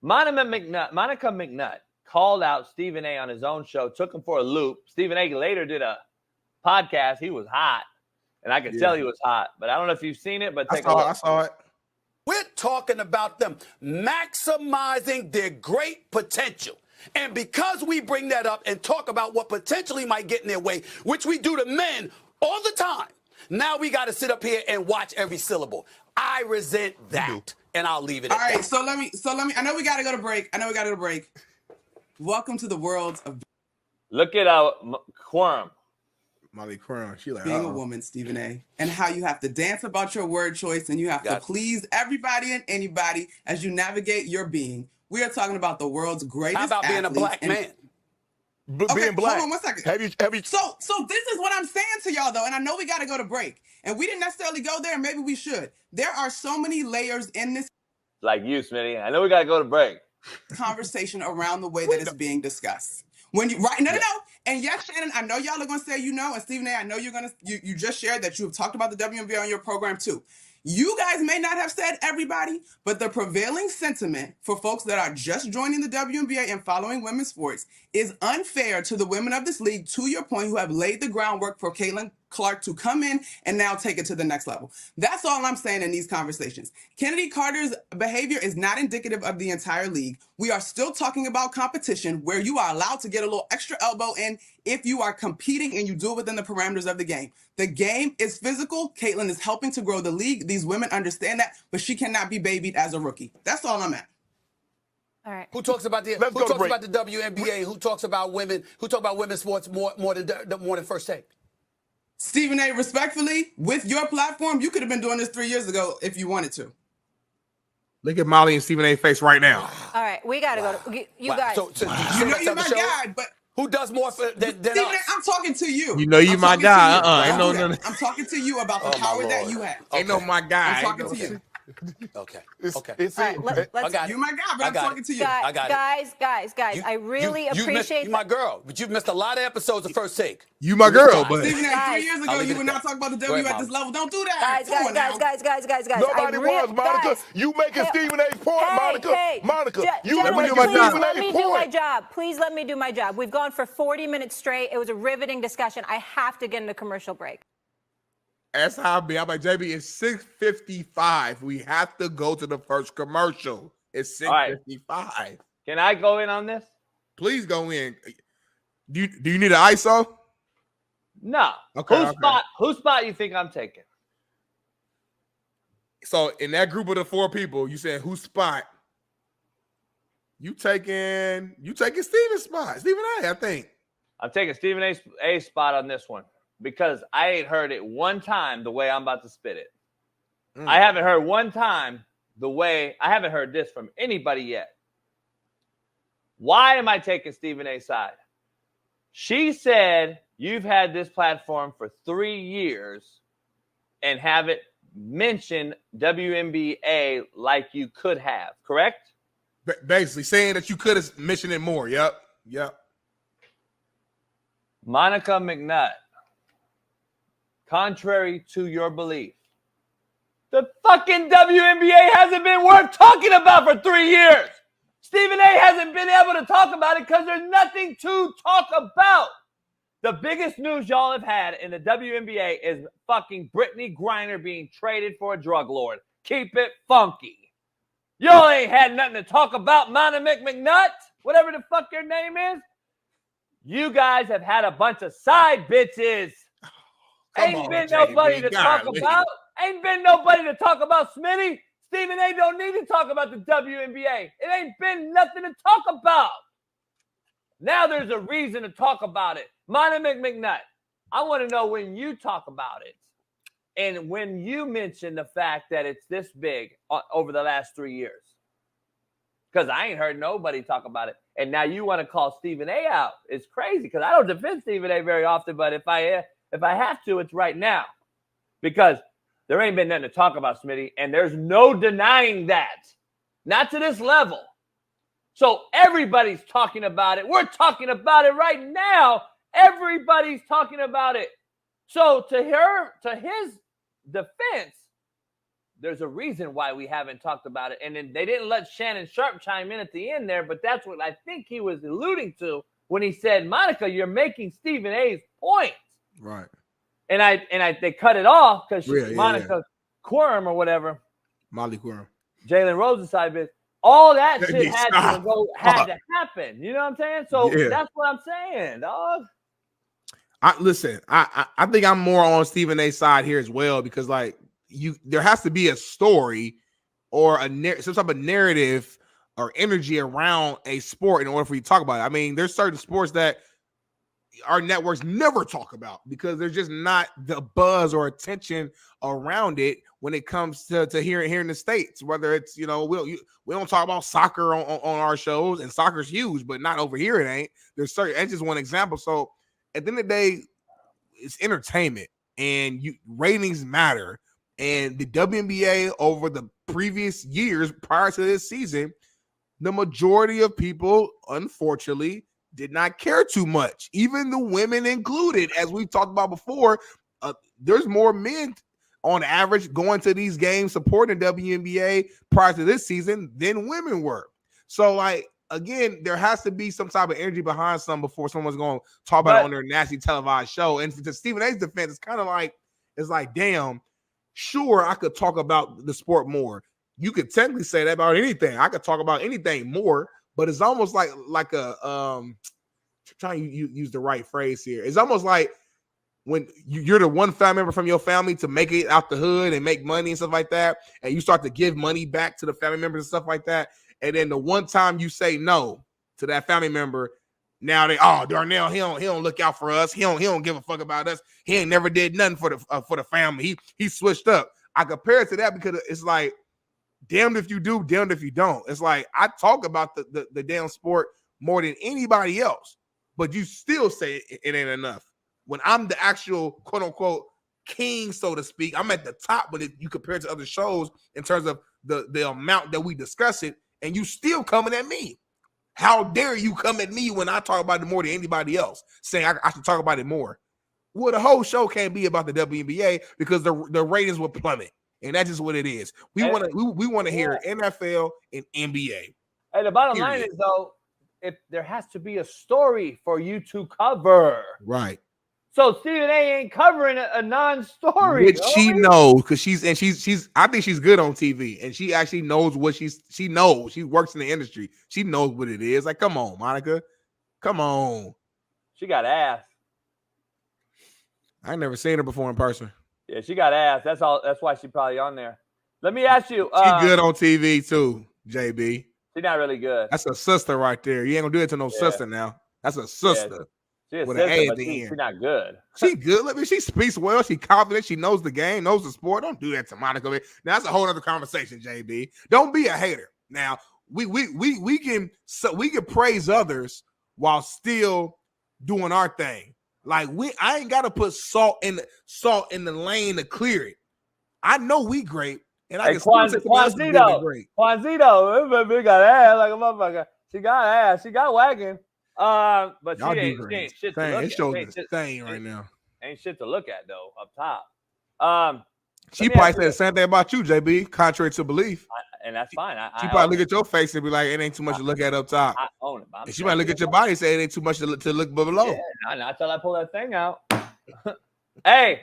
Monica McNutt called out Stephen A on his own show, took him for a loop. Stephen A later did a podcast. He was hot, and I could tell he was hot. But I don't know if you've seen it, but take a look. I saw it. We're talking about them maximizing their great potential. And because we bring that up and talk about what potentially might get in their way, which we do to men all the time, now we got to sit up here and watch every syllable. I resent that, and I'll leave it at that. All right, so let me. I know we got to go to break. Welcome to the world of Look at our Quorum. Molly Quorum. She like being a woman, Stephen A. And how you have to dance about your word choice and you have to please everybody and anybody as you navigate your being. We are talking about the world's greatest. How about being a black man? Being black. Hold on 1 second. Have you? So this is what I'm saying to y'all though, and I know we got to go to break, and we didn't necessarily go there. Maybe we should. There are so many layers in this. Like you, Smitty. I know we got to go to break. Conversation around the way that it's being discussed. When you no. And yes, Shannon, I know y'all are gonna say and Stephen A, I know you just shared that you have talked about the WNBA on your program too. You guys may not have said everybody, but the prevailing sentiment for folks that are just joining the WNBA and following women's sports is unfair to the women of this league, to your point, who have laid the groundwork for Caitlin Clark to come in and now take it to the next level. That's all I'm saying in these conversations. Kennedy Carter's behavior is not indicative of the entire league. We are still talking about competition where you are allowed to get a little extra elbow in if you are competing and you do it within the parameters of the game. The game is physical. Caitlin is helping to grow the league. These women understand that, but she cannot be babied as a rookie. That's all I'm at. All right. Who talks about the WNBA? Who talks about women? Who talk about women's sports more than First Take? Stephen A, respectfully, with your platform, you could have been doing this 3 years ago if you wanted to. Look at Molly and Stephen A face right now. All right, we got to go to you guys. So you know you're my guy, but who does more than Stephen us? A, I'm talking to you. You know you my guy. Ain't no. I'm talking to you about the power that you have. Ain't no my guy. I'm talking to you. Okay. I got you my guy, but I'm talking to you. Guys, I really appreciate you my girl, but you've missed a lot of episodes of First Take. You my girl, but Stephen A, 3 years ago, you would not talk about the W at this level. Don't do that. Guys. Nobody was, Monica. Guys. You making Stephen A's point, Monica. You making Gentlemen, Stephen A's point. my job. Please let me do my job. We've gone for 40 minutes straight. It was a riveting discussion. I have to get in a commercial break. That's how I be. I'm like, JB, it's 6:55. We have to go to the first commercial. It's 6:55. Right. Can I go in on this? Please go in. Do you need an ISO? No. Okay. Whose spot you think I'm taking? So in that group of the 4 people, you said whose spot? You taking Stephen's spot. Stephen A, I think. I'm taking Stephen A's spot on this one. Because I ain't heard it one time the way I'm about to spit it. I haven't heard one time I haven't heard this from anybody yet. Why am I taking Stephen A's side? She said you've had this platform for 3 years and haven't mentioned WNBA like you could have, correct? Basically saying that you could have mentioned it more. Yep. Monica Mcnutt. Contrary to your belief, the fucking WNBA hasn't been worth talking about for 3 years. Stephen A hasn't been able to talk about it because there's nothing to talk about. The biggest news y'all have had in the WNBA is fucking Brittany Griner being traded for a drug lord. Keep it funky. Y'all ain't had nothing to talk about, Monica McNutt, whatever the fuck your name is. You guys have had a bunch of side bitches. Ain't been nobody to talk about. Ain't been nobody to talk about, Smitty. Stephen A don't need to talk about the WNBA. It ain't been nothing to talk about. Now there's a reason to talk about it. Monica McNutt, I want to know when you talk about it and when you mention the fact that it's this big over the last 3 years. Because I ain't heard nobody talk about it. And now you want to call Stephen A out. It's crazy because I don't defend Stephen A very often, but if I have to, it's right now. Because there ain't been nothing to talk about, Smitty, and there's no denying that. Not to this level. So everybody's talking about it. We're talking about it right now. Everybody's talking about it. So to his defense, there's a reason why we haven't talked about it. And then they didn't let Shannon Sharp chime in at the end there, but that's what I think he was alluding to when he said, Monica, you're making Stephen A's point. Right. And they cut it off because Monica Quorum or whatever. Molly Quorum. Jalen Rose's side bit. All that shit had to happen. You know what I'm saying? So that's what I'm saying, dog. Listen, I think I'm more on Stephen A's side here as well, because like there has to be a story or some type of narrative or energy around a sport in order for you to talk about it. I mean, there's certain sports that our networks never talk about because there's just not the buzz or attention around it when it comes to here in the States. Whether it's, we don't talk about soccer on our shows, and soccer's huge, but not over here. It ain't. There's certain. That's just one example. So at the end of the day, it's entertainment, and ratings matter. And the WNBA over the previous years prior to this season, the majority of people, unfortunately, did not care too much. Even the women included, as we've talked about before, there's more men on average going to these games supporting WNBA prior to this season than women were. So, like, again, there has to be some type of energy behind something before someone's going to talk about it on their nasty televised show. And to Stephen A's defense, it's like, damn, sure, I could talk about the sport more. You could technically say that about anything. I could talk about anything more, but it's almost like a trying to use the right phrase here. It's almost like when you're the one family member from your family to make it out the hood and make money and stuff like that, and you start to give money back to the family members and stuff like that, and then the one time you say no to that family member, now Darnell, he don't look out for us. He don't give a fuck about us. He ain't never did nothing for the family. He switched up. I compare it to that because it's like, damned if you do, damned if you don't. It's like I talk about the damn sport more than anybody else, but you still say it ain't enough. When I'm the actual quote unquote king, so to speak, I'm at the top when you compare it to other shows in terms of the amount that we discuss it, and you still coming at me. How dare you come at me when I talk about it more than anybody else, saying I should talk about it more? Well, the whole show can't be about the WNBA because the ratings will plummet. And that's just what it is. We want to hear NFL and NBA. Hey, the bottom line is, though, if there has to be a story for you to cover. Right. So Stephen A ain't covering a non-story. Which she knows, because she's I think she's good on TV, and she actually knows what she knows. She works in the industry. She knows what it is. Like, come on, Monica. Come on. She got ass. I ain't never seen her before in person. Yeah, she got ass. That's all. That's why she's probably on there. Let me ask you. She's good on TV too, JB. She's not really good. That's a sister right there. You ain't gonna do it to no sister now. That's a sister. She's with an A at the end. She's not good. She good. Look, she speaks well. She confident. She knows the game, knows the sport. Don't do that to Monica. Now that's a whole other conversation, JB. Don't be a hater. Now we can praise others while still doing our thing. Like I ain't gotta put salt in the lane to clear it. I know we great, and I can still say Juanzito, Juanzito got ass like a motherfucker. She got ass. She got wagon. But she ain't shit to look at. It shows the thing right now. Ain't shit to look at though up top. She probably said the same thing about you, JB. Contrary to belief. And that's fine. She probably look at your face and be like, "It ain't too much to look at up top." I own it. And she might look at your body and say, "It ain't too much to look below." Yeah, not till I pull that thing out. Hey,